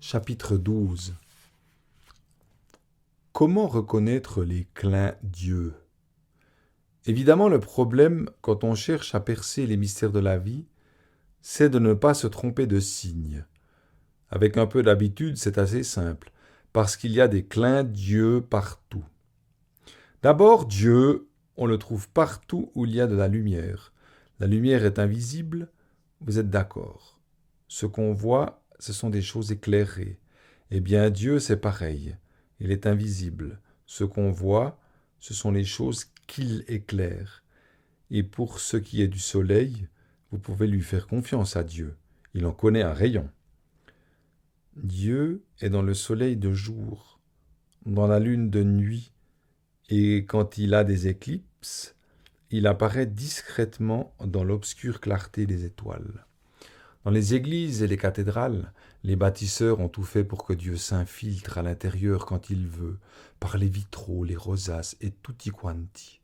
Chapitre 12. Comment reconnaître les clins Dieu? Évidemment, le problème, quand on cherche à percer les mystères de la vie, c'est de ne pas se tromper de signe. Avec un peu d'habitude, c'est assez simple, parce qu'il y a des clins Dieu partout. D'abord, Dieu, on le trouve partout où il y a de la lumière. La lumière est invisible, vous êtes d'accord. Ce qu'on voit, ce sont des choses éclairées. Eh bien, Dieu, c'est pareil. Il est invisible. Ce qu'on voit, ce sont les choses qu'il éclaire. Et pour ce qui est du soleil, vous pouvez lui faire confiance à Dieu. Il en connaît un rayon. Dieu est dans le soleil de jour, dans la lune de nuit, et quand il a des éclipses, il apparaît discrètement dans l'obscure clarté des étoiles. Dans les églises et les cathédrales, les bâtisseurs ont tout fait pour que Dieu s'infiltre à l'intérieur quand il veut, par les vitraux, les rosaces et tutti quanti.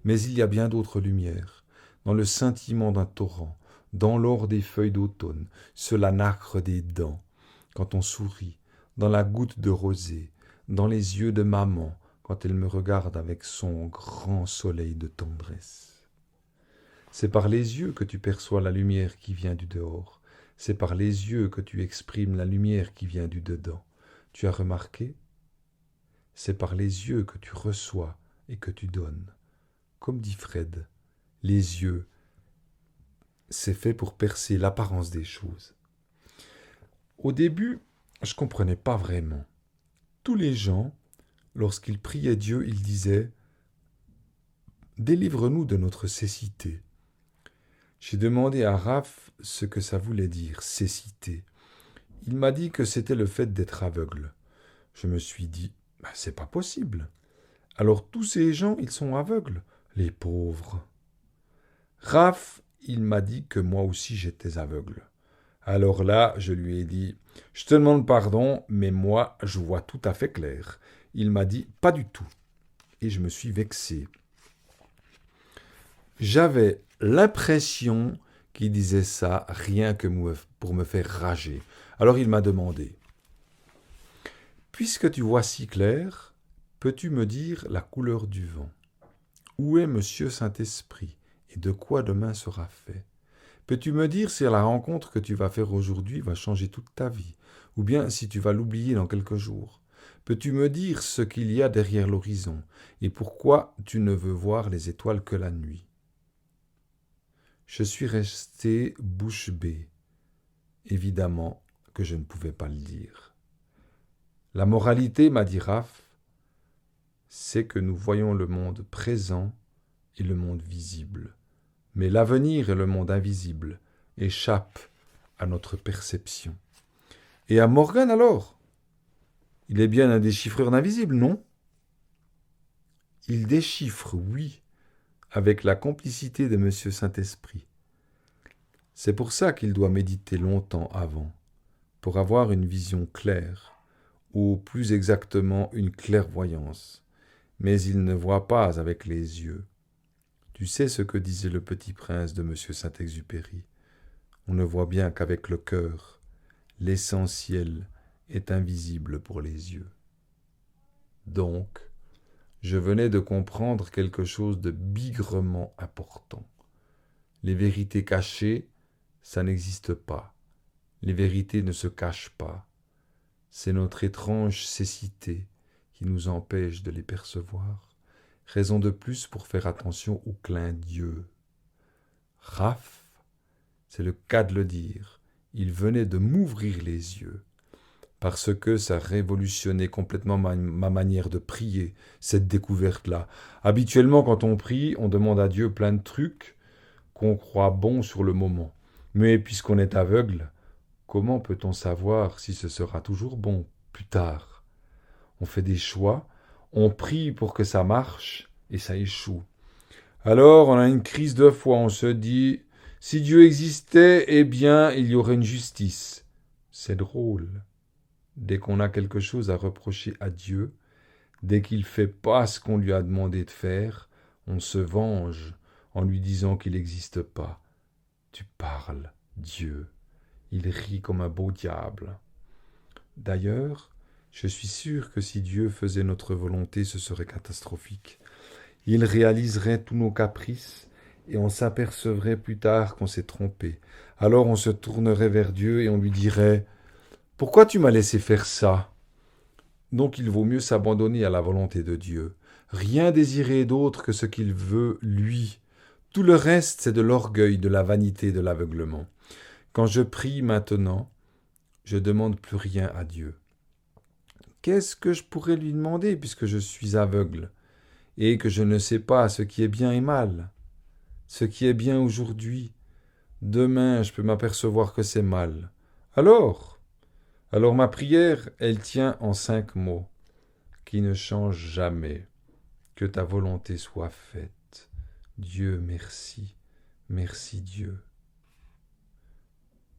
Mais il y a bien d'autres lumières, dans le scintillement d'un torrent, dans l'or des feuilles d'automne, sur la nacre des dents, quand on sourit, dans la goutte de rosée, dans les yeux de maman, quand elle me regarde avec son grand soleil de tendresse. C'est par les yeux que tu perçois la lumière qui vient du dehors. C'est par les yeux que tu exprimes la lumière qui vient du dedans. Tu as remarqué? C'est par les yeux que tu reçois et que tu donnes. Comme dit Fred, les yeux, c'est fait pour percer l'apparence des choses. Au début, je ne comprenais pas vraiment. Tous les gens, lorsqu'ils priaient Dieu, ils disaient « Délivre-nous de notre cécité ». J'ai demandé à Raph ce que ça voulait dire, cécité. Il m'a dit que c'était le fait d'être aveugle. Je me suis dit, c'est pas possible. Alors tous ces gens, ils sont aveugles, les pauvres. Raph, il m'a dit que moi aussi j'étais aveugle. Alors là, je lui ai dit, je te demande pardon, mais moi, je vois tout à fait clair. Il m'a dit, pas du tout. Et je me suis vexé. J'avais l'impression qu'il disait ça rien que pour me faire rager. Alors il m'a demandé, « Puisque tu vois si clair, peux-tu me dire la couleur du vent? Où est Monsieur Saint-Esprit et de quoi demain sera fait? Peux-tu me dire si la rencontre que tu vas faire aujourd'hui va changer toute ta vie, ou bien si tu vas l'oublier dans quelques jours? Peux-tu me dire ce qu'il y a derrière l'horizon et pourquoi tu ne veux voir les étoiles que la nuit? » Je suis resté bouche bée. Évidemment que je ne pouvais pas le dire. La moralité, m'a dit Raph, c'est que nous voyons le monde présent et le monde visible. Mais l'avenir et le monde invisible échappent à notre perception. Et à Morgan alors? Il est bien un déchiffreur d'invisible, non? Il déchiffre, oui, avec la complicité de Monsieur Saint-Esprit. C'est pour ça qu'il doit méditer longtemps avant, pour avoir une vision claire, ou plus exactement une clairvoyance. Mais il ne voit pas avec les yeux. Tu sais ce que disait le petit prince de Monsieur Saint-Exupéry. On ne voit bien qu'avec le cœur. L'essentiel est invisible pour les yeux. Donc, je venais de comprendre quelque chose de bigrement important. Les vérités cachées, ça n'existe pas. Les vérités ne se cachent pas. C'est notre étrange cécité qui nous empêche de les percevoir. Raison de plus pour faire attention au clin Dieu. Raph, c'est le cas de le dire, il venait de m'ouvrir les yeux, parce que ça révolutionnait complètement ma manière de prier, cette découverte-là. Habituellement, quand on prie, on demande à Dieu plein de trucs qu'on croit bons sur le moment. Mais puisqu'on est aveugle, comment peut-on savoir si ce sera toujours bon plus tard? On fait des choix, on prie pour que ça marche et ça échoue. Alors on a une crise de foi, on se dit, si Dieu existait, eh bien il y aurait une justice. C'est drôle. Dès qu'on a quelque chose à reprocher à Dieu, dès qu'il ne fait pas ce qu'on lui a demandé de faire, on se venge en lui disant qu'il n'existe pas. Tu parles, Dieu. Il rit comme un beau diable. D'ailleurs, je suis sûr que si Dieu faisait notre volonté, ce serait catastrophique. Il réaliserait tous nos caprices et on s'apercevrait plus tard qu'on s'est trompé. Alors on se tournerait vers Dieu et on lui dirait « Pourquoi tu m'as laissé faire ça ?» Donc il vaut mieux s'abandonner à la volonté de Dieu. Rien désirer d'autre que ce qu'il veut, lui. Tout le reste, c'est de l'orgueil, de la vanité, de l'aveuglement. Quand je prie maintenant, je demande plus rien à Dieu. Qu'est-ce que je pourrais lui demander puisque je suis aveugle et que je ne sais pas ce qui est bien et mal? Ce qui est bien aujourd'hui, demain je peux m'apercevoir que c'est mal. Alors ma prière, elle tient en 5 mots, qui ne changent jamais. Que ta volonté soit faite. Dieu merci, merci Dieu.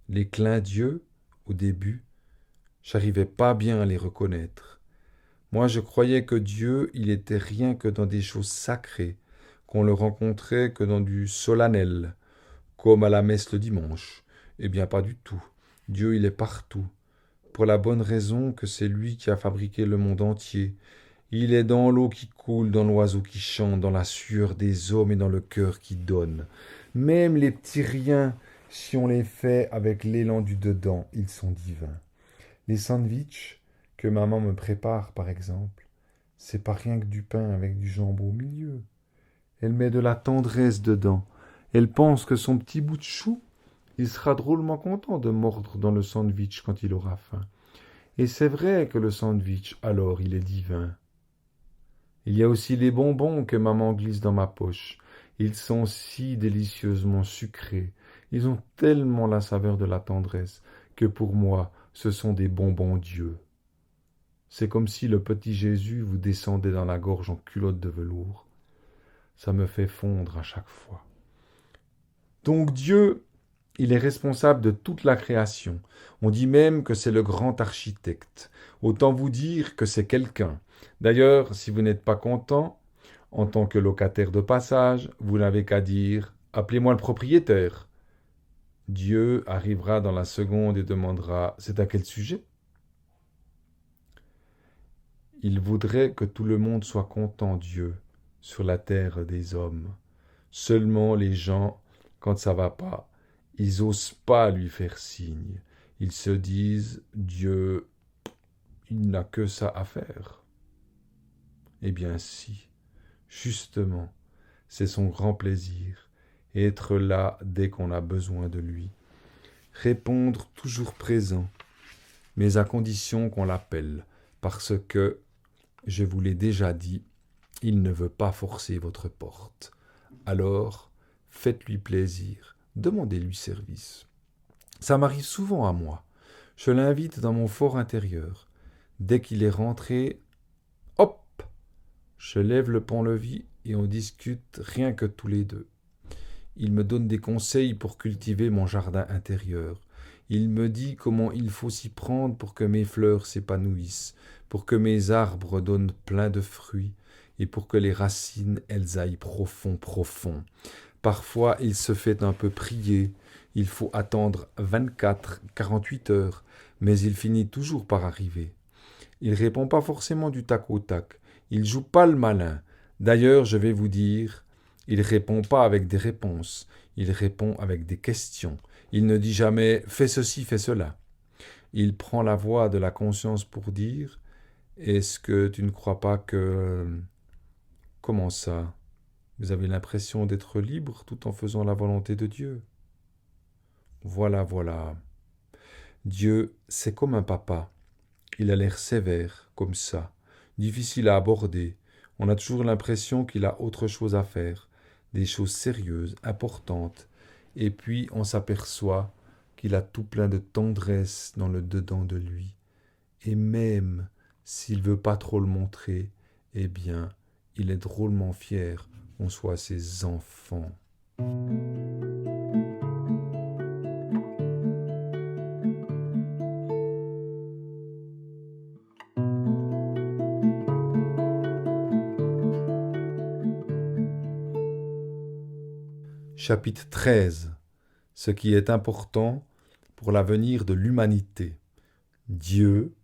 Les clins d'yeux, au début, j'arrivais pas bien à les reconnaître. Moi, je croyais que Dieu, il était rien que dans des choses sacrées, qu'on le rencontrait que dans du solennel, comme à la messe le dimanche. Eh bien, pas du tout. Dieu, il est partout, pour la bonne raison que c'est lui qui a fabriqué le monde entier. Il est dans l'eau qui coule, dans l'oiseau qui chante, dans la sueur des hommes et dans le cœur qui donne. Même les petits riens, si on les fait avec l'élan du dedans, ils sont divins. Les sandwichs que maman me prépare, par exemple, c'est pas rien que du pain avec du jambon au milieu. Elle met de la tendresse dedans. Elle pense que son petit bout de chou, il sera drôlement content de mordre dans le sandwich quand il aura faim. Et c'est vrai que le sandwich, alors, il est divin. Il y a aussi les bonbons que maman glisse dans ma poche. Ils sont si délicieusement sucrés. Ils ont tellement la saveur de la tendresse que pour moi, ce sont des bonbons Dieu. C'est comme si le petit Jésus vous descendait dans la gorge en culotte de velours. Ça me fait fondre à chaque fois. Donc Dieu, il est responsable de toute la création. On dit même que c'est le grand architecte. Autant vous dire que c'est quelqu'un. D'ailleurs, si vous n'êtes pas content, en tant que locataire de passage, vous n'avez qu'à dire « Appelez-moi le propriétaire ». Dieu arrivera dans la seconde et demandera « C'est à quel sujet ?» Il voudrait que tout le monde soit content, Dieu, sur la terre des hommes. Seulement les gens, quand ça va pas, ils osent pas lui faire signe. Ils se disent « Dieu, il n'a que ça à faire ». Eh bien si, justement, c'est son grand plaisir, être là dès qu'on a besoin de lui, répondre toujours présent, mais à condition qu'on l'appelle, parce que, je vous l'ai déjà dit, il ne veut pas forcer votre porte. Alors, faites-lui plaisir, demandez-lui service. Ça m'arrive souvent à moi. Je l'invite dans mon fort intérieur. Dès qu'il est rentré, hop, je lève le pont-levis et on discute rien que tous les deux. Il me donne des conseils pour cultiver mon jardin intérieur. Il me dit comment il faut s'y prendre pour que mes fleurs s'épanouissent, pour que mes arbres donnent plein de fruits, et pour que les racines, elles aillent profond, profond. Parfois, il se fait un peu prier. Il faut attendre 24, 48 heures, mais il finit toujours par arriver. Il répond pas forcément du tac au tac. Il joue pas le malin. D'ailleurs, je vais vous dire, il répond pas avec des réponses. Il répond avec des questions. Il ne dit jamais « fais ceci, fais cela ». Il prend la voix de la conscience pour dire « est-ce que tu ne crois pas que… » Comment ça? Vous avez l'impression d'être libre tout en faisant la volonté de Dieu. Voilà, voilà. Dieu, c'est comme un papa. Il a l'air sévère, comme ça, difficile à aborder. On a toujours l'impression qu'il a autre chose à faire, des choses sérieuses, importantes. Et puis on s'aperçoit qu'il a tout plein de tendresse dans le dedans de lui. Et même s'il veut pas trop le montrer, eh bien, il est drôlement fier qu'on soit ses enfants. Chapitre 13. Ce qui est important pour l'avenir de l'humanité. Dieu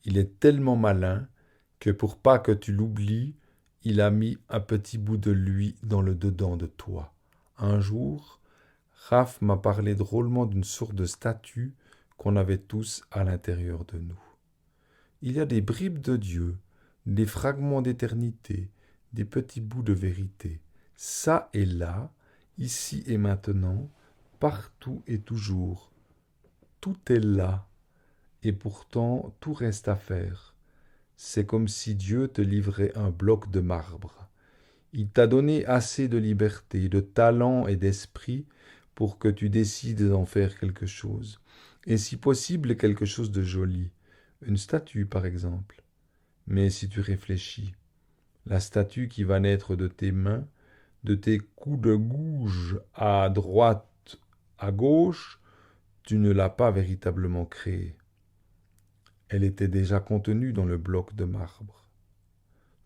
Il est tellement malin que pour pas que tu l'oublies, il a mis un petit bout de lui dans le dedans de toi. Un jour, Raph m'a parlé drôlement d'une sorte de statue qu'on avait tous à l'intérieur de nous. Il y a des bribes de Dieu, des fragments d'éternité, des petits bouts de vérité, ça et là, ici et maintenant, partout et toujours. Tout est là, et pourtant tout reste à faire. C'est comme si Dieu te livrait un bloc de marbre. Il t'a donné assez de liberté, de talent et d'esprit pour que tu décides d'en faire quelque chose. Et si possible, quelque chose de joli. Une statue, par exemple. Mais si tu réfléchis, la statue qui va naître de tes mains, de tes coups de gouge à droite, à gauche, tu ne l'as pas véritablement créée. Elle était déjà contenue dans le bloc de marbre.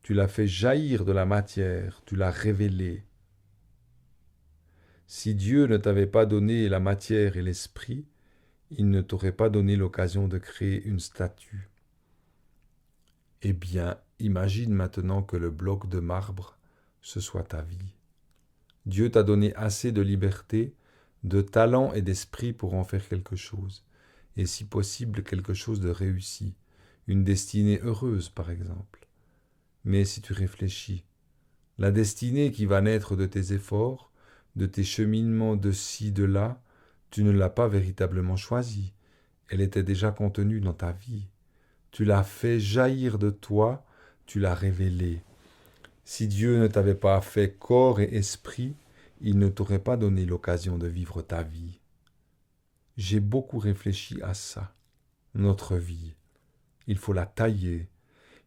Tu l'as fait jaillir de la matière, tu l'as révélée. Si Dieu ne t'avait pas donné la matière et l'esprit, il ne t'aurait pas donné l'occasion de créer une statue. Eh bien, imagine maintenant que le bloc de marbre, ce soit ta vie. Dieu t'a donné assez de liberté, de talent et d'esprit pour en faire quelque chose, et si possible quelque chose de réussi, une destinée heureuse par exemple. Mais si tu réfléchis, la destinée qui va naître de tes efforts, de tes cheminements de ci, de là, tu ne l'as pas véritablement choisie, elle était déjà contenue dans ta vie. Tu l'as fait jaillir de toi, tu l'as révélée. Si Dieu ne t'avait pas fait corps et esprit, il ne t'aurait pas donné l'occasion de vivre ta vie. J'ai beaucoup réfléchi à ça. Notre vie, il faut la tailler,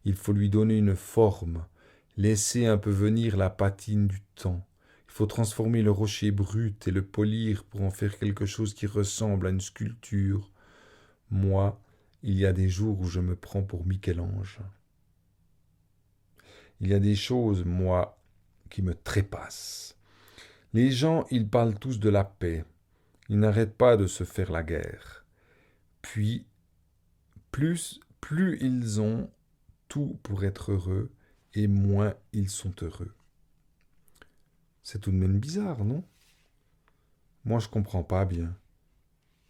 il faut lui donner une forme, laisser un peu venir la patine du temps. Il faut transformer le rocher brut et le polir pour en faire quelque chose qui ressemble à une sculpture. Moi, il y a des jours où je me prends pour Michel-Ange. Il y a des choses, moi, qui me trépassent. Les gens, ils parlent tous de la paix. Ils n'arrêtent pas de se faire la guerre. Puis, plus ils ont tout pour être heureux, et moins ils sont heureux. C'est tout de même bizarre, non? Moi, je comprends pas bien.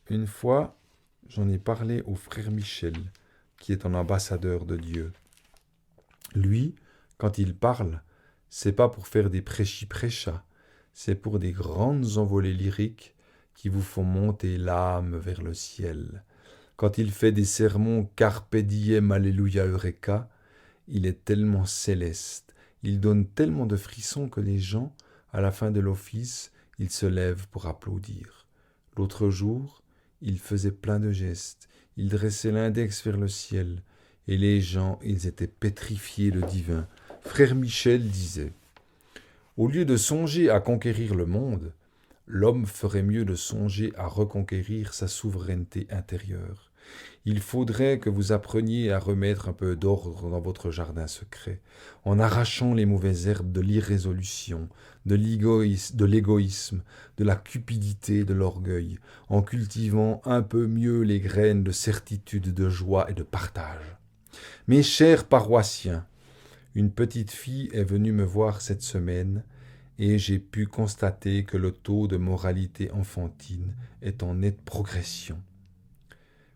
Une fois, j'en ai parlé au frère Michel, qui est un ambassadeur de Dieu. Lui, quand il parle, c'est pas pour faire des prêchis-prêchas, c'est pour des grandes envolées lyriques qui vous font monter l'âme vers le ciel. Quand il fait des sermons Carpe diem, Alléluia, Eureka, il est tellement céleste, il donne tellement de frissons que les gens, à la fin de l'office, ils se lèvent pour applaudir. L'autre jour, il faisait plein de gestes, il dressait l'index vers le ciel, et les gens, ils étaient pétrifiés de divin. Frère Michel disait « Au lieu de songer à conquérir le monde, l'homme ferait mieux de songer à reconquérir sa souveraineté intérieure. Il faudrait que vous appreniez à remettre un peu d'ordre dans votre jardin secret, en arrachant les mauvaises herbes de l'irrésolution, de l'égoïsme, de la cupidité, de l'orgueil, en cultivant un peu mieux les graines de certitude, de joie et de partage. Mes chers paroissiens, une petite fille est venue me voir cette semaine et j'ai pu constater que le taux de moralité enfantine est en nette progression.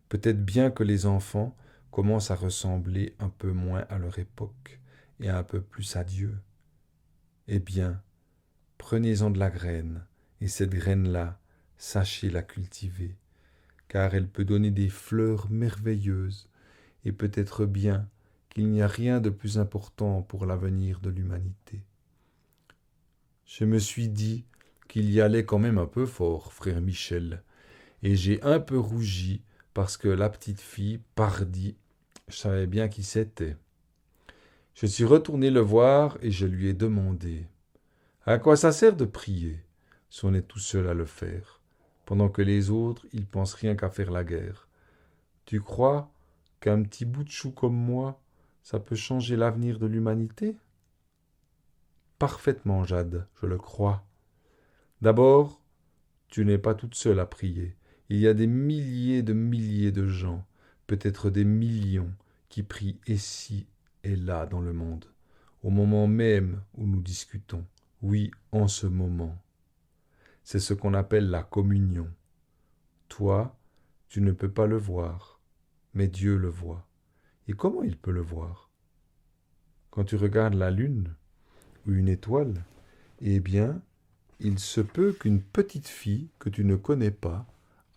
Peut-être bien que les enfants commencent à ressembler un peu moins à leur époque et un peu plus à Dieu. Eh bien, prenez-en de la graine, et cette graine-là, sachez la cultiver, car elle peut donner des fleurs merveilleuses, et peut-être bien qu'il n'y a rien de plus important pour l'avenir de l'humanité. Je me suis dit qu'il y allait quand même un peu fort, frère Michel, et j'ai un peu rougi parce que la petite fille, pardi, je savais bien qui c'était. Je suis retourné le voir et je lui ai demandé « À quoi ça sert de prier si on est tout seul à le faire, pendant que les autres, ils pensent rien qu'à faire la guerre? Tu crois qu'un petit bout de chou comme moi, ça peut changer l'avenir de l'humanité ?» Parfaitement, Jade, je le crois. D'abord, tu n'es pas toute seule à prier. Il y a des milliers de gens, peut-être des millions, qui prie ici et là dans le monde, au moment même où nous discutons. Oui, en ce moment. C'est ce qu'on appelle la communion. Toi, tu ne peux pas le voir, mais Dieu le voit. Et comment il peut le voir? Quand tu regardes la lune ou une étoile, eh bien, il se peut qu'une petite fille que tu ne connais pas,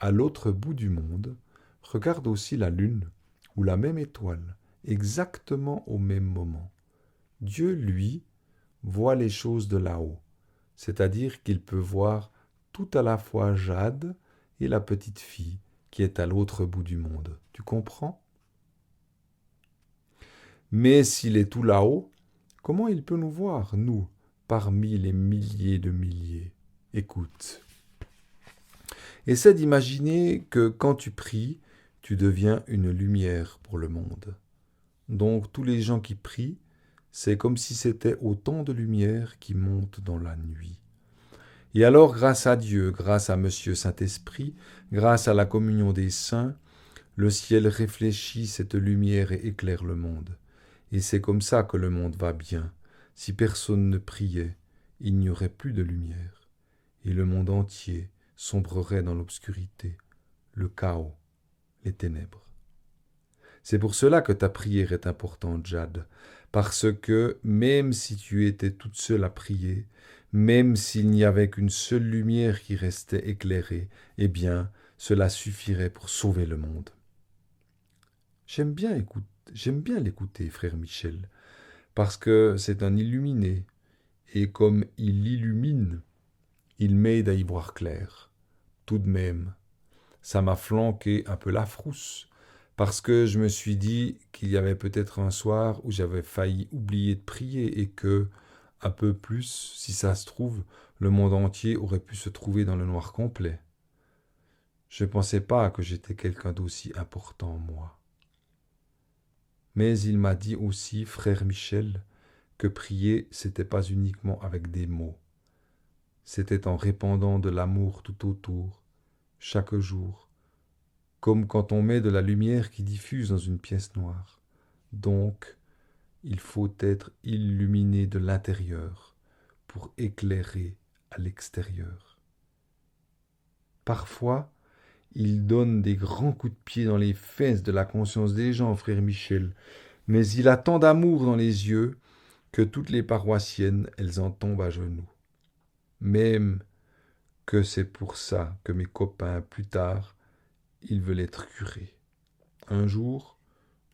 à l'autre bout du monde, regarde aussi la lune ou la même étoile, exactement au même moment. Dieu, lui, voit les choses de là-haut, c'est-à-dire qu'il peut voir tout à la fois Jade et la petite fille qui est à l'autre bout du monde. Tu comprends? Mais s'il est tout là-haut, comment il peut nous voir, nous, parmi les milliers de milliers? Écoute. Essaie d'imaginer que quand tu pries, tu deviens une lumière pour le monde. Donc tous les gens qui prient, c'est comme si c'était autant de lumière qui monte dans la nuit. Et alors, grâce à Dieu, grâce à Monsieur Saint-Esprit, grâce à la communion des saints, le ciel réfléchit cette lumière et éclaire le monde. Et c'est comme ça que le monde va bien. Si personne ne priait, il n'y aurait plus de lumière. Et le monde entier sombrerait dans l'obscurité, le chaos, les ténèbres. C'est pour cela que ta prière est importante, Jade, parce que même si tu étais toute seule à prier, même s'il n'y avait qu'une seule lumière qui restait éclairée, eh bien, cela suffirait pour sauver le monde. J'aime bien l'écouter, frère Michel, parce que c'est un illuminé, et comme il illumine, il m'aide à y voir clair. Tout de même, ça m'a flanqué un peu la frousse, parce que je me suis dit qu'il y avait peut-être un soir où j'avais failli oublier de prier et que, un peu plus, si ça se trouve, le monde entier aurait pu se trouver dans le noir complet. Je ne pensais pas que j'étais quelqu'un d'aussi important, moi. Mais il m'a dit aussi, frère Michel, que prier, c'était pas uniquement avec des mots. C'était en répandant de l'amour tout autour, chaque jour, comme quand on met de la lumière qui diffuse dans une pièce noire. Donc, il faut être illuminé de l'intérieur pour éclairer à l'extérieur. Parfois, il donne des grands coups de pied dans les fesses de la conscience des gens, frère Michel, mais il a tant d'amour dans les yeux que toutes les paroissiennes, elles en tombent à genoux. Même que c'est pour ça que mes copains, plus tard, ils veulent être curés. Un jour,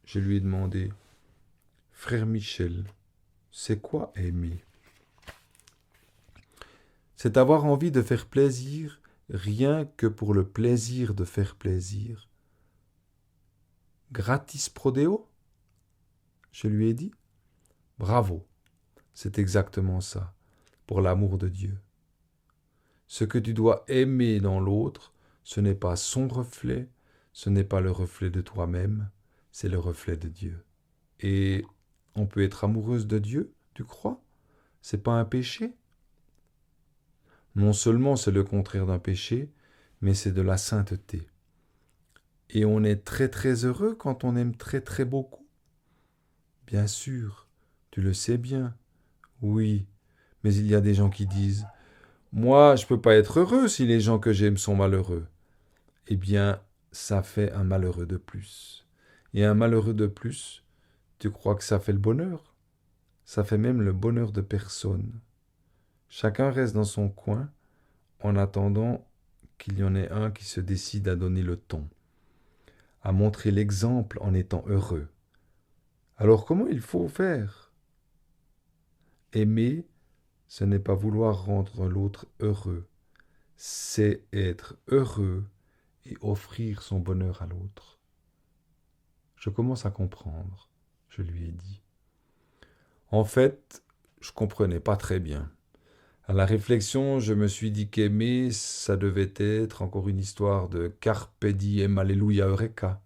je lui ai demandé, « Frère Michel, c'est quoi aimer ?» C'est avoir envie de faire plaisir rien que pour le plaisir de faire plaisir. Gratis prodeo? Je lui ai dit. Bravo, c'est exactement ça, pour l'amour de Dieu. Ce que tu dois aimer dans l'autre, ce n'est pas son reflet, ce n'est pas le reflet de toi-même, c'est le reflet de Dieu. Et on peut être amoureuse de Dieu, tu crois? C'est pas un péché? Non seulement c'est le contraire d'un péché, mais c'est de la sainteté. Et on est très très heureux quand on aime très très beaucoup. Bien sûr, tu le sais bien. Oui, mais il y a des gens qui disent « Moi, je ne peux pas être heureux si les gens que j'aime sont malheureux. » Eh bien, ça fait un malheureux de plus. Et un malheureux de plus, tu crois que ça fait le bonheur? Ça fait même le bonheur de personne. Chacun reste dans son coin en attendant qu'il y en ait un qui se décide à donner le ton, à montrer l'exemple en étant heureux. Alors comment il faut faire? Aimer, ce n'est pas vouloir rendre l'autre heureux, c'est être heureux et offrir son bonheur à l'autre. Je commence à comprendre, je lui ai dit. En fait, je comprenais pas très bien. À la réflexion, je me suis dit qu'aimer, ça devait être encore une histoire de carpe diem, alléluia, eureka.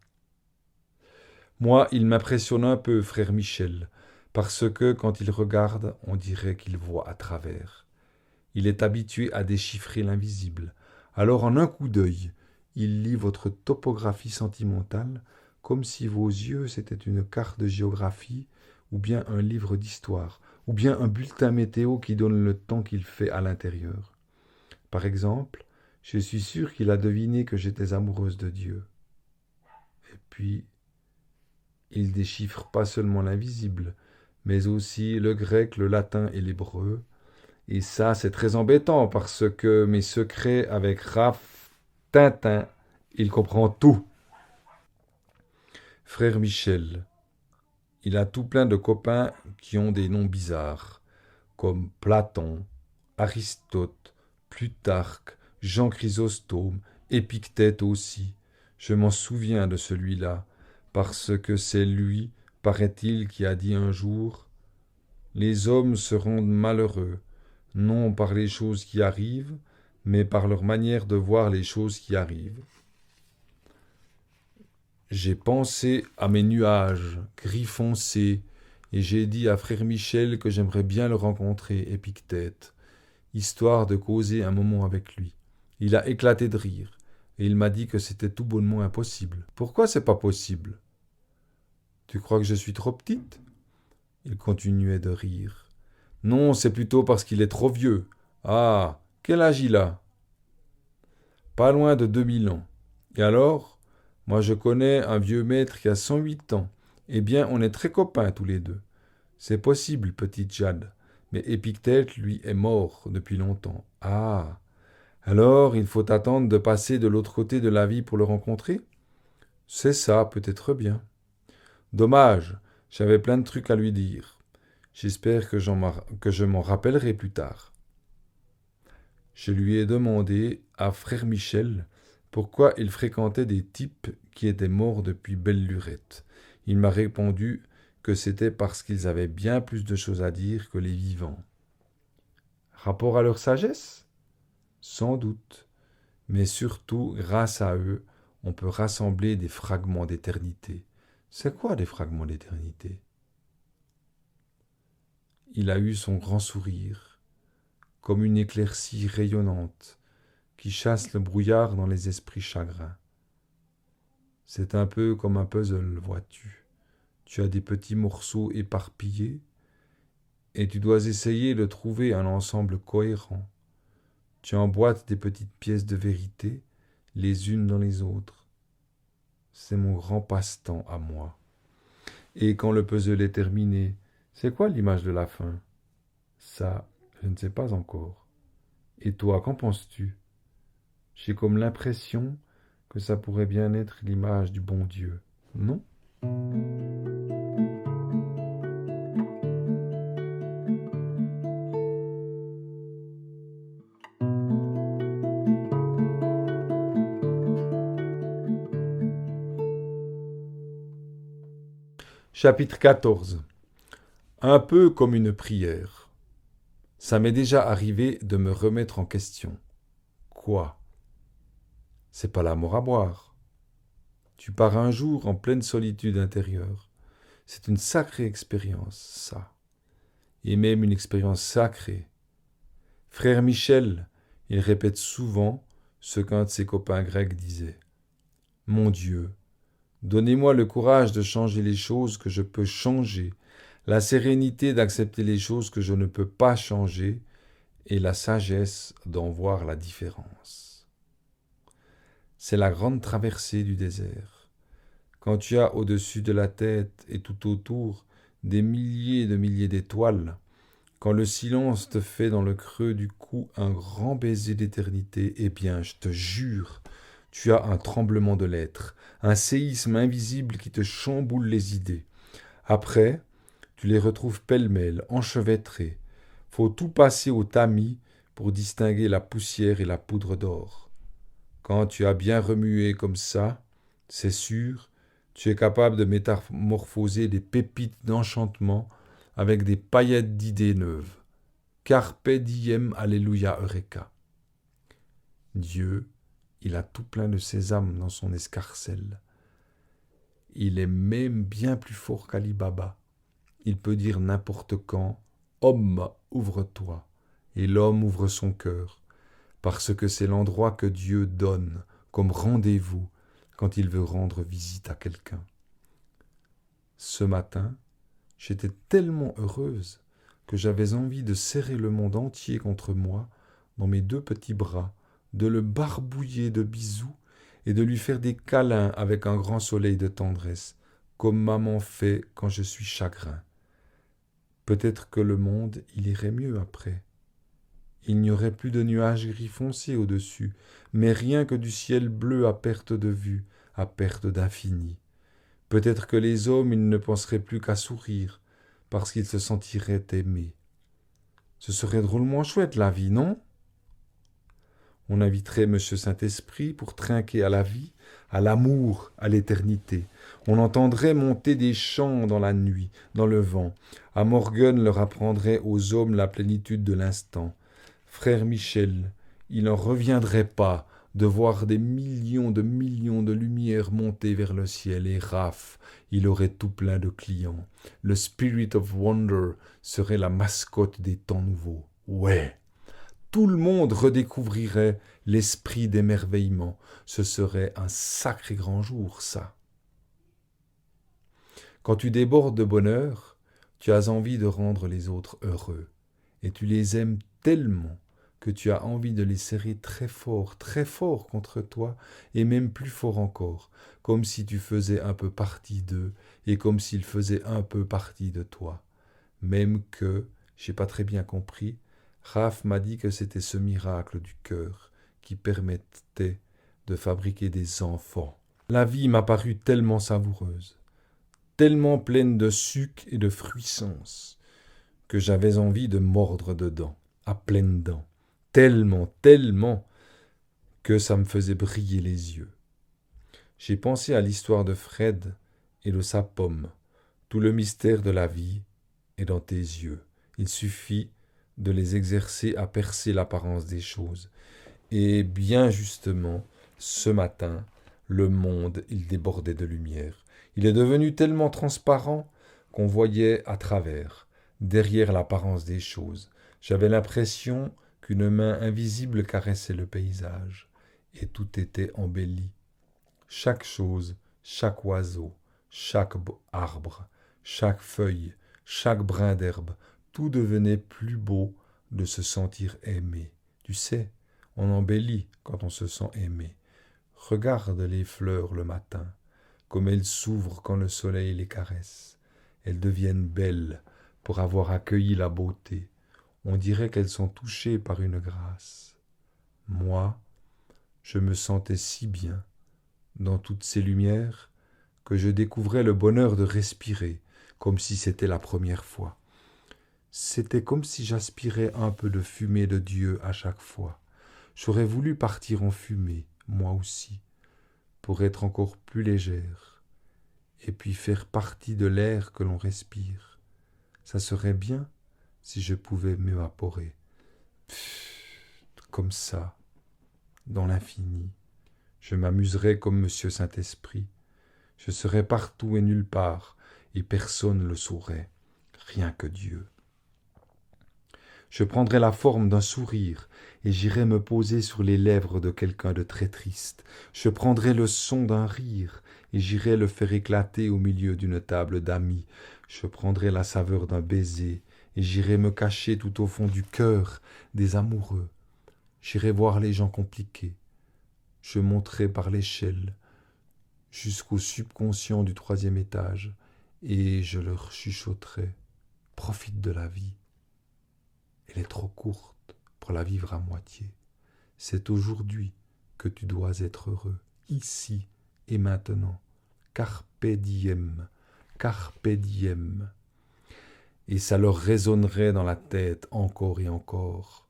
Moi, il m'impressionne un peu, frère Michel, parce que quand il regarde, on dirait qu'il voit à travers. Il est habitué à déchiffrer l'invisible. Alors, en un coup d'œil, il lit votre topographie sentimentale comme si vos yeux c'était une carte de géographie, ou bien un livre d'histoire, ou bien un bulletin météo qui donne le temps qu'il fait à l'intérieur. Par exemple, je suis sûr qu'il a deviné que j'étais amoureuse de Dieu. Et puis, il déchiffre pas seulement l'invisible, mais aussi le grec, le latin et l'hébreu. Et ça, c'est très embêtant parce que mes secrets avec Raph, Tintin, il comprend tout. Frère Michel, il a tout plein de copains qui ont des noms bizarres, comme Platon, Aristote, Plutarque, Jean Chrysostome, Épictète aussi. Je m'en souviens de celui-là, parce que c'est lui, paraît-il, qui a dit un jour « Les hommes se rendent malheureux, non par les choses qui arrivent, mais par leur manière de voir les choses qui arrivent. » J'ai pensé à mes nuages, gris foncé, et j'ai dit à frère Michel que j'aimerais bien le rencontrer, Épictète, histoire de causer un moment avec lui. Il a éclaté de rire, et il m'a dit que c'était tout bonnement impossible. Pourquoi c'est pas possible? Tu crois que je suis trop petite? Il continuait de rire. Non, c'est plutôt parce qu'il est trop vieux. Ah, quel âge il a? Pas loin de 2000 ans. Et alors? Moi je connais un vieux maître qui a 108 ans. Eh bien, on est très copains tous les deux. C'est possible, petite Jade. Mais Épictète, lui, est mort depuis longtemps. Ah. Alors, il faut attendre de passer de l'autre côté de la vie pour le rencontrer? C'est ça, peut-être bien. Dommage, j'avais plein de trucs à lui dire. J'espère que je m'en rappellerai plus tard. Je lui ai demandé à frère Michel pourquoi il fréquentait des types qui étaient morts depuis belle lurette. Il m'a répondu que c'était parce qu'ils avaient bien plus de choses à dire que les vivants. Rapport à leur sagesse? Sans doute. Mais surtout, grâce à eux, on peut rassembler des fragments d'éternité. C'est quoi des fragments d'éternité? Il a eu son grand sourire, comme une éclaircie rayonnante qui chasse le brouillard dans les esprits chagrins. C'est un peu comme un puzzle, vois-tu. Tu as des petits morceaux éparpillés et tu dois essayer de trouver un ensemble cohérent. Tu emboîtes des petites pièces de vérité, les unes dans les autres. C'est mon grand passe-temps à moi. Et quand le puzzle est terminé, c'est quoi l'image de la fin? Ça, je ne sais pas encore. Et toi, qu'en penses-tu? J'ai comme l'impression que ça pourrait bien être l'image du bon Dieu, non? Chapitre 14. Un peu comme une prière. Ça m'est déjà arrivé de me remettre en question. Quoi? C'est pas la mort à boire. Tu pars un jour en pleine solitude intérieure. C'est une sacrée expérience, ça. Et même une expérience sacrée. Frère Michel, il répète souvent ce qu'un de ses copains grecs disait. Mon Dieu, donnez-moi le courage de changer les choses que je peux changer, la sérénité d'accepter les choses que je ne peux pas changer, et la sagesse d'en voir la différence. C'est la grande traversée du désert. Quand tu as au-dessus de la tête et tout autour des milliers de milliers d'étoiles, quand le silence te fait dans le creux du cou un grand baiser d'éternité, eh bien, je te jure, tu as un tremblement de l'être, un séisme invisible qui te chamboule les idées. Après, tu les retrouves pêle-mêle, enchevêtrées. Faut tout passer au tamis pour distinguer la poussière et la poudre d'or. Quand tu as bien remué comme ça, c'est sûr, tu es capable de métamorphoser des pépites d'enchantement avec des paillettes d'idées neuves. Carpe diem, alléluia, eureka. Dieu, il a tout plein de sésame dans son escarcelle. Il est même bien plus fort qu'Ali Baba. Il peut dire n'importe quand « Homme, ouvre-toi » et l'homme ouvre son cœur, parce que c'est l'endroit que Dieu donne comme rendez-vous quand il veut rendre visite à quelqu'un. Ce matin, j'étais tellement heureuse que j'avais envie de serrer le monde entier contre moi dans mes 2 petits bras, de le barbouiller de bisous et de lui faire des câlins avec un grand soleil de tendresse, comme maman fait quand je suis chagrin. Peut-être que le monde, il irait mieux après. Il n'y aurait plus de nuages gris foncé au-dessus, mais rien que du ciel bleu à perte de vue, à perte d'infini. Peut-être que les hommes, ils ne penseraient plus qu'à sourire, parce qu'ils se sentiraient aimés. Ce serait drôlement chouette, la vie, non ? On inviterait Monsieur Saint-Esprit pour trinquer à la vie, à l'amour, à l'éternité. On entendrait monter des chants dans la nuit, dans le vent. À Morgan leur apprendrait aux hommes la plénitude de l'instant. Frère Michel, il n'en reviendrait pas de voir des millions de lumières monter vers le ciel, et Raph, il aurait tout plein de clients. Le Spirit of Wonder serait la mascotte des temps nouveaux. Ouais! Tout le monde redécouvrirait l'esprit d'émerveillement. Ce serait un sacré grand jour, ça. Quand tu débordes de bonheur, tu as envie de rendre les autres heureux. Et tu les aimes tellement que tu as envie de les serrer très fort contre toi, et même plus fort encore, comme si tu faisais un peu partie d'eux, et comme s'ils faisaient un peu partie de toi. Même que, j'ai pas très bien compris, Raph m'a dit que c'était ce miracle du cœur qui permettait de fabriquer des enfants. La vie m'a paru tellement savoureuse, tellement pleine de suc et de fruissance, que j'avais envie de mordre dedans, à pleines dents, tellement, que ça me faisait briller les yeux. J'ai pensé à l'histoire de Fred et de sa pomme. Tout le mystère de la vie est dans tes yeux. Il suffit de les exercer à percer l'apparence des choses. Et bien justement, ce matin, le monde, il débordait de lumière. Il est devenu tellement transparent qu'on voyait à travers, derrière l'apparence des choses. J'avais l'impression qu'une main invisible caressait le paysage, et tout était embelli. Chaque chose, chaque oiseau, chaque arbre, chaque feuille, chaque brin d'herbe, tout devenait plus beau de se sentir aimé. Tu sais, on embellit quand on se sent aimé. Regarde les fleurs le matin, comme elles s'ouvrent quand le soleil les caresse. Elles deviennent belles pour avoir accueilli la beauté. On dirait qu'elles sont touchées par une grâce. Moi, je me sentais si bien dans toutes ces lumières que je découvrais le bonheur de respirer, comme si c'était la première fois. C'était comme si j'aspirais un peu de fumée de Dieu à chaque fois. J'aurais voulu partir en fumée, moi aussi, pour être encore plus légère, et puis faire partie de l'air que l'on respire. Ça serait bien si je pouvais m'évaporer, comme ça, dans l'infini. Je m'amuserais comme Monsieur Saint-Esprit. Je serais partout et nulle part, et personne ne le saurait, rien que Dieu. Je prendrais la forme d'un sourire, et j'irais me poser sur les lèvres de quelqu'un de très triste. Je prendrais le son d'un rire, et j'irais le faire éclater au milieu d'une table d'amis. Je prendrais la saveur d'un baiser, et j'irais me cacher tout au fond du cœur des amoureux. J'irais voir les gens compliqués. Je monterais par l'échelle jusqu'au subconscient du 3e étage, et je leur chuchoterais « Profite de la vie. Elle est trop courte pour la vivre à moitié. C'est aujourd'hui que tu dois être heureux, ici et maintenant. Carpe diem, carpe diem. » Et ça leur résonnerait dans la tête encore et encore.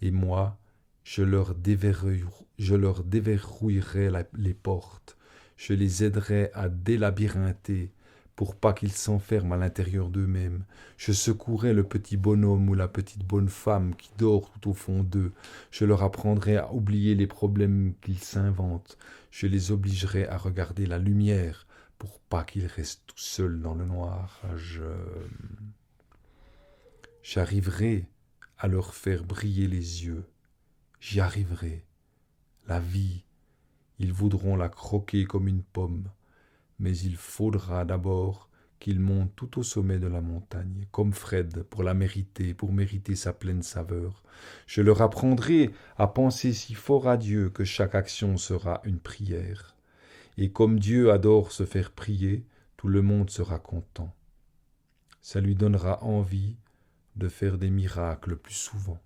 Et moi, je leur déverrouillerai les portes. Je les aiderai à délabyrinther pour pas qu'ils s'enferment à l'intérieur d'eux-mêmes. Je secouerai le petit bonhomme ou la petite bonne femme qui dort tout au fond d'eux. Je leur apprendrai à oublier les problèmes qu'ils s'inventent. Je les obligerai à regarder la lumière pour pas qu'ils restent tout seuls dans le noir. J'arriverai à leur faire briller les yeux. J'y arriverai. La vie, ils voudront la croquer comme une pomme. Mais il faudra d'abord qu'il monte tout au sommet de la montagne, comme Fred, pour mériter sa pleine saveur. Je leur apprendrai à penser si fort à Dieu que chaque action sera une prière. Et comme Dieu adore se faire prier, tout le monde sera content. Ça lui donnera envie de faire des miracles plus souvent.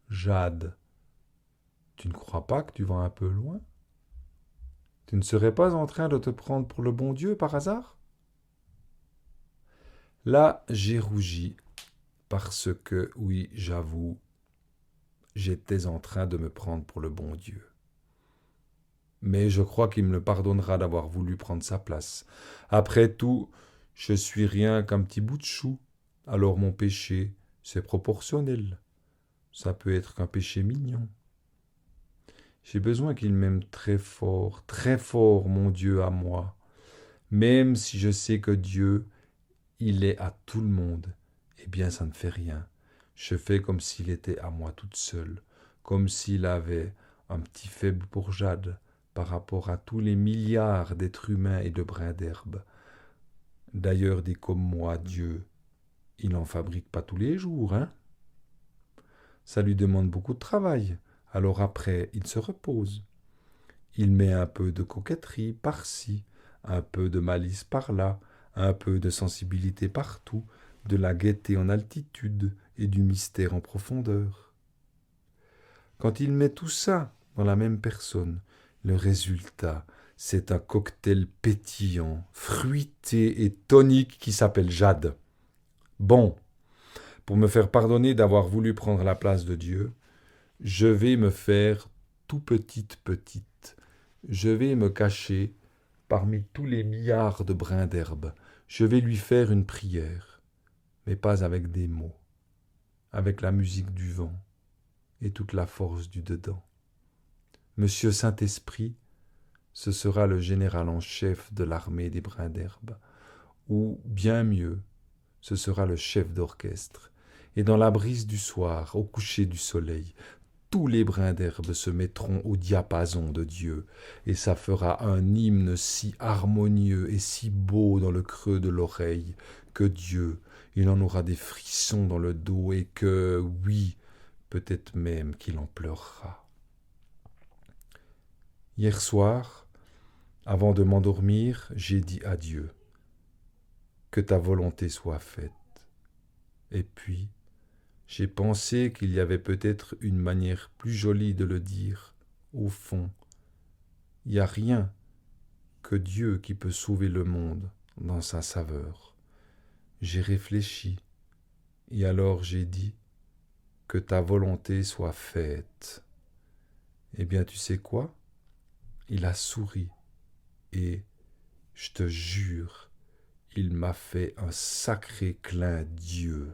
Jade, tu ne crois pas que tu vas un peu loin? Tu ne serais pas en train de te prendre pour le bon Dieu par hasard? Là, j'ai rougi parce que, oui, j'avoue, j'étais en train de me prendre pour le bon Dieu. Mais je crois qu'il me le pardonnera d'avoir voulu prendre sa place. Après tout, je suis rien qu'un petit bout de chou. Alors mon péché, c'est proportionnel. Ça peut être qu'un péché mignon. J'ai besoin qu'il m'aime très fort, mon Dieu à moi. Même si je sais que Dieu, il est à tout le monde, eh bien ça ne fait rien. Je fais comme s'il était à moi toute seule, comme s'il avait un petit faible pour Jade par rapport à tous les milliards d'êtres humains et de brins d'herbe. D'ailleurs, des comme moi, Dieu, il n'en fabrique pas tous les jours, hein? Ça lui demande beaucoup de travail. Alors après, il se repose. Il met un peu de coquetterie par-ci, un peu de malice par-là, un peu de sensibilité partout, de la gaieté en altitude et du mystère en profondeur. Quand il met tout ça dans la même personne, le résultat, c'est un cocktail pétillant, fruité et tonique qui s'appelle Jade. Bon, pour me faire pardonner d'avoir voulu prendre la place de Dieu, je vais me faire tout petite. Je vais me cacher parmi tous les milliards de brins d'herbe. Je vais lui faire une prière, mais pas avec des mots, avec la musique du vent et toute la force du dedans. Monsieur Saint-Esprit, ce sera le général en chef de l'armée des brins d'herbe, ou bien mieux, ce sera le chef d'orchestre. Et dans la brise du soir, au coucher du soleil, tous les brins d'herbe se mettront au diapason de Dieu, et ça fera un hymne si harmonieux et si beau dans le creux de l'oreille, que Dieu, il en aura des frissons dans le dos, et que, oui, peut-être même qu'il en pleurera. Hier soir, avant de m'endormir, j'ai dit à Dieu, que ta volonté soit faite. Et puis, j'ai pensé qu'il y avait peut-être une manière plus jolie de le dire. Au fond, il n'y a rien que Dieu qui peut sauver le monde dans sa saveur. J'ai réfléchi, et alors j'ai dit, que ta volonté soit faite. Eh bien, tu sais quoi? Il a souri, et, je te jure, il m'a fait un sacré clin d'yeux.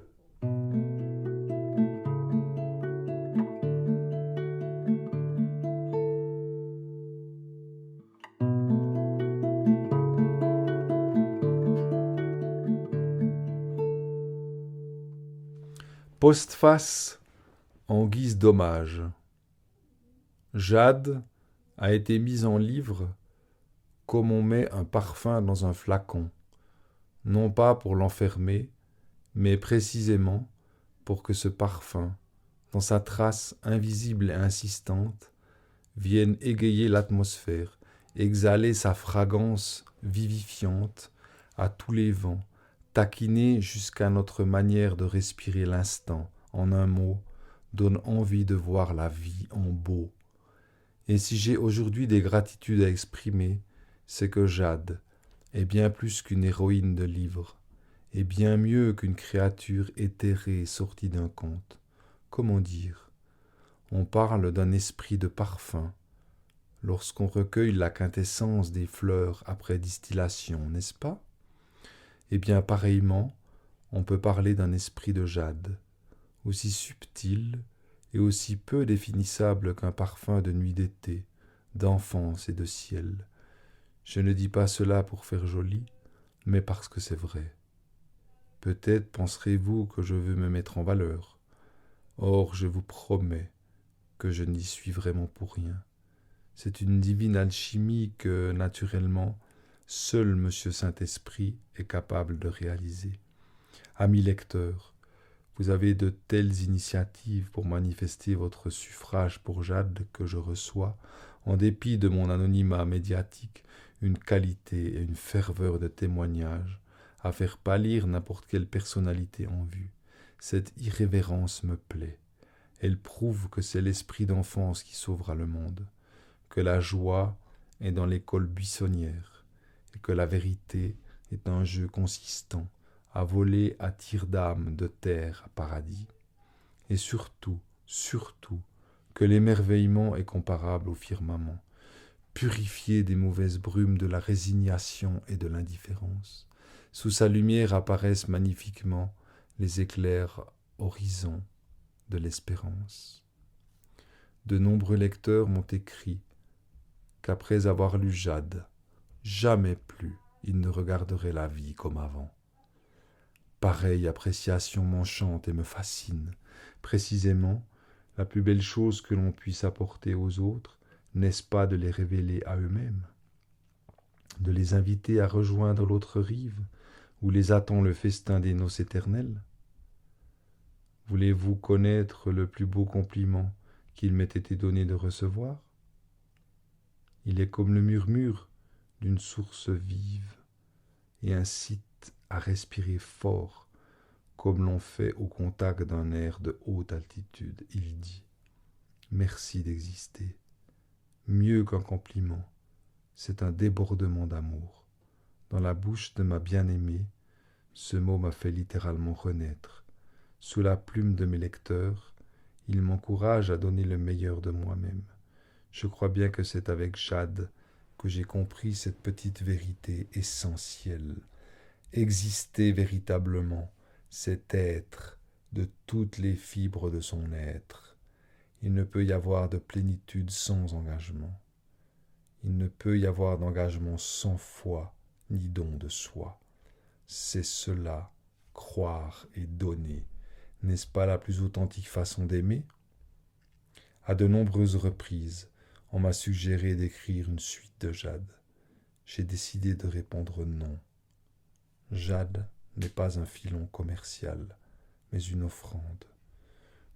Postface en guise d'hommage. Jade a été mise en livre comme on met un parfum dans un flacon, non pas pour l'enfermer, mais précisément pour que ce parfum, dans sa trace invisible et insistante, vienne égayer l'atmosphère, exhaler sa fragrance vivifiante à tous les vents, taquiner jusqu'à notre manière de respirer l'instant, en un mot, donne envie de voir la vie en beau. Et si j'ai aujourd'hui des gratitudes à exprimer, c'est que Jade est bien plus qu'une héroïne de livre, et bien mieux qu'une créature éthérée sortie d'un conte. Comment dire? On parle d'un esprit de parfum lorsqu'on recueille la quintessence des fleurs après distillation, n'est-ce pas? Eh bien, pareillement, on peut parler d'un esprit de jade, aussi subtil et aussi peu définissable qu'un parfum de nuit d'été, d'enfance et de ciel. Je ne dis pas cela pour faire joli, mais parce que c'est vrai. Peut-être penserez-vous que je veux me mettre en valeur. Or, je vous promets que je n'y suis vraiment pour rien. C'est une divine alchimie que, naturellement, seul Monsieur Saint-Esprit est capable de réaliser. Amis lecteurs, vous avez de telles initiatives pour manifester votre suffrage pour Jade que je reçois, en dépit de mon anonymat médiatique, une qualité et une ferveur de témoignage, à faire pâlir n'importe quelle personnalité en vue. Cette irrévérence me plaît. Elle prouve que c'est l'esprit d'enfance qui sauvera le monde, que la joie est dans l'école buissonnière, et que la vérité est un jeu consistant à voler à tire d'âme de terre à paradis. Et surtout, que l'émerveillement est comparable au firmament, purifié des mauvaises brumes de la résignation et de l'indifférence. Sous sa lumière apparaissent magnifiquement les éclairs horizons de l'espérance. De nombreux lecteurs m'ont écrit qu'après avoir lu Jade, jamais plus ils ne regarderaient la vie comme avant. Pareille appréciation m'enchante et me fascine. Précisément, la plus belle chose que l'on puisse apporter aux autres, n'est-ce pas de les révéler à eux-mêmes, de les inviter à rejoindre l'autre rive, où les attend le festin des noces éternelles? Voulez-vous connaître le plus beau compliment qu'il m'ait été donné de recevoir? Il est comme le murmure d'une source vive et incite à respirer fort, comme l'on fait au contact d'un air de haute altitude. Il dit « Merci d'exister ». Mieux qu'un compliment, c'est un débordement d'amour. Dans la bouche de ma bien-aimée, ce mot m'a fait littéralement renaître. Sous la plume de mes lecteurs, il m'encourage à donner le meilleur de moi-même. Je crois bien que c'est avec Jade que j'ai compris cette petite vérité essentielle. Exister véritablement, c'est être de toutes les fibres de son être. Il ne peut y avoir de plénitude sans engagement. Il ne peut y avoir d'engagement sans foi, ni don de soi. C'est cela, croire et donner. N'est-ce pas la plus authentique façon d'aimer? À de nombreuses reprises, on m'a suggéré d'écrire une suite de Jade. J'ai décidé de répondre non. Jade n'est pas un filon commercial, mais une offrande.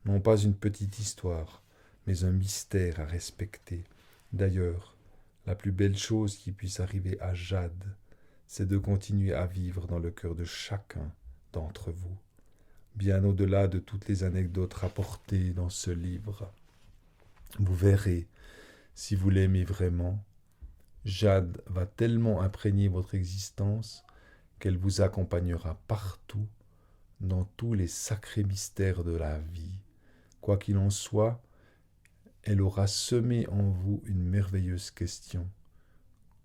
Non pas une petite histoire, mais un mystère à respecter. D'ailleurs, la plus belle chose qui puisse arriver à Jade, c'est de continuer à vivre dans le cœur de chacun d'entre vous, bien au-delà de toutes les anecdotes rapportées dans ce livre. Vous verrez, si vous l'aimez vraiment, Jade va tellement imprégner votre existence qu'elle vous accompagnera partout, dans tous les sacrés mystères de la vie. Quoi qu'il en soit, elle aura semé en vous une merveilleuse question.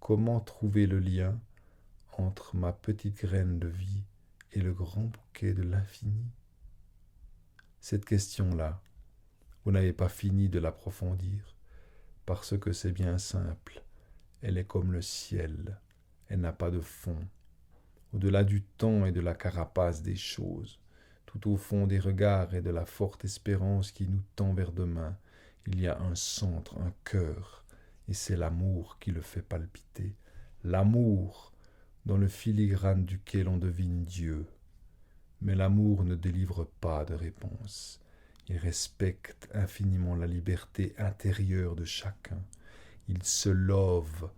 Comment trouver le lien entre ma petite graine de vie et le grand bouquet de l'infini? Cette question-là, vous n'avez pas fini de l'approfondir, parce que c'est bien simple. Elle est comme le ciel, elle n'a pas de fond. Au-delà du temps et de la carapace des choses, tout au fond des regards et de la forte espérance qui nous tend vers demain, il y a un centre, un cœur, et c'est l'amour qui le fait palpiter. L'amour, dans le filigrane duquel on devine Dieu. Mais l'amour ne délivre pas de réponse. Il respecte infiniment la liberté intérieure de chacun. Il se love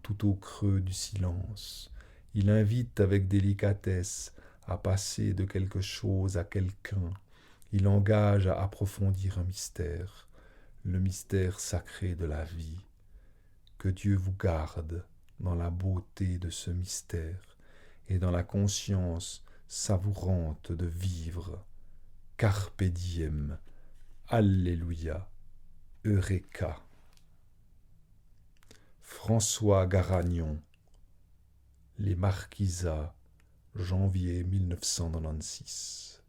tout au creux du silence. Il invite avec délicatesse à passer de quelque chose à quelqu'un. Il engage à approfondir un mystère, le mystère sacré de la vie. Que Dieu vous garde dans la beauté de ce mystère et dans la conscience savourante de vivre. Carpe diem, Alléluia, Eureka. François Garagnon, Les Marquisats, janvier 1996.